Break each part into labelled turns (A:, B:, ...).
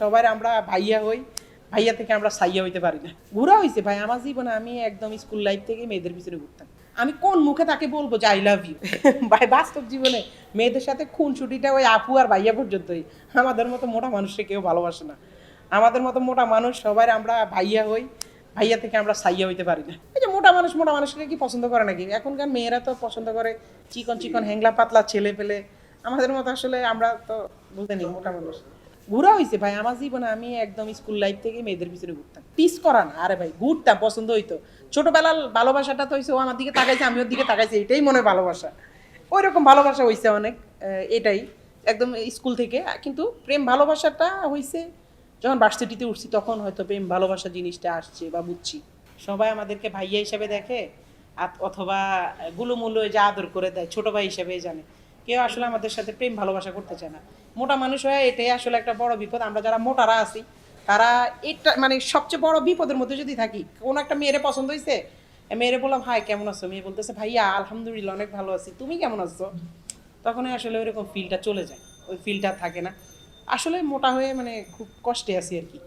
A: সবার আমরা ভাইয়া হই, ভাইয়া থেকে আমরা সাইয়া হইতে পারি না। ঘুরা হয়েছে ভাই আমার জীবনে। আমি একদম স্কুল লাইফ থেকে মেয়েদের পিছনে ঘুরতাম। আমি কোন মুখে তাকে বলবো যে আই লাভ ইউ? ভাই বাস্তব জীবনে মেয়েদের সাথে খুনসুটিটা ওই আপু আর ভাইয়া পর্যন্তই। আমাদের মতো মোটা মানুষকে কেউ ভালোবাসে না। আমাদের মতো মোটা মানুষ সবাই আমরা ভাইয়া হই, ভাইয়া থেকে আমরা সাইয়া হইতে পারি না। এই যে মোটা মানুষকে কি পছন্দ করে নাকি? এখনকার মেয়েরা তো পছন্দ করে চিকন চিকন হ্যাংলা পাতলা ছেলে পেলে। আমাদের মতো আসলে আমরা তো বলতে নেই মোটা মানুষ। ঘুরা হয়েছে ভাই আমার জীবনে। আমি একদম স্কুল লাইফ থেকে মেয়েদের পিছনে ঘুরতাম। পিস করা না, আরে ভাই ঘুরতাম, পছন্দ হইতো। ছোটবেলার ভালোবাসাটা তো হয়েছে, ও আমার দিকে তাকাইছে, আমি ওর দিকে তাকাইছি, এটাই মনে হয় ভালোবাসা। ওই রকম ভালোবাসা হয়েছে অনেক, এটাই একদম স্কুল থেকে। কিন্তু প্রেম ভালোবাসাটা হয়েছে যখন ভার্সিটিতে উঠছি, তখন হয়তো প্রেম ভালোবাসা জিনিসটা আসছে বা বুঝছি। সবাই আমাদেরকে ভাইয়া হিসাবে দেখে, অথবা গুলুমুলু যে আদর করে দেয়, ছোট ভাই হিসাবে জানে। কেউ আসলে আমাদের সাথে প্রেম ভালোবাসা করতে চায় না। মোটা মানুষ হয়ে এটাই আসলে একটা বড় বিপদ। আমরা যারা মোটারা আছি তারা এটা মানে সবচেয়ে বড় বিপদের মধ্যে যদি থাকি। কোনো একটা মেয়েরে পছন্দ হয়েছে, মেয়েরে বললাম হাই কেমন আছো, মেয়ে বলতেছে ভাইয়া আলহামদুলিল্লাহ অনেক ভালো আছি, তুমি কেমন আছো? তখনই আসলে ওইরকম ফিলটা চলে যায়, ওই ফিলটা থাকে না। আসলে মোটা হয়ে মানে খুব কষ্টে আছি আর কি।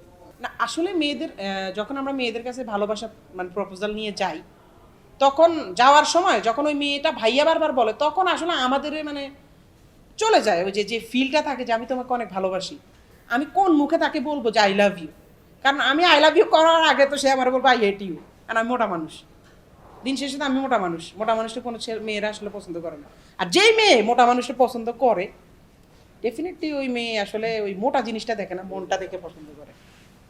A: না আসলে মেয়েদের যখন আমরা মেয়েদের কাছে ভালোবাসা মানে প্রপোজাল নিয়ে যাই, তখন যাওয়ার সময় যখন ওই মেয়েটা ভাইয়া বারবার বলে, তখন আসলে আমাদের মানে চলে যায় ওই যে যে ফিলটা থাকে যে আমি তোমাকে অনেক ভালোবাসি। আমি কোন মুখে তাকে বলবো যে আই লাভ ইউ? কারণ আমি আই লাভ ইউ করার আগে তো সে আমার বলবো আই হেট ইউ। কারণ আমি মোটা মানুষ। দিন শেষে তো আমি মোটা মানুষ। মোটা মানুষটা কোনো মেয়েরা আসলে পছন্দ করে না। আর যেই মেয়ে মোটা মানুষটা পছন্দ করে, ডেফিনেটলি ওই মেয়ে আসলে ওই মোটা জিনিসটা দেখে না, মনটা দেখে পছন্দ করে।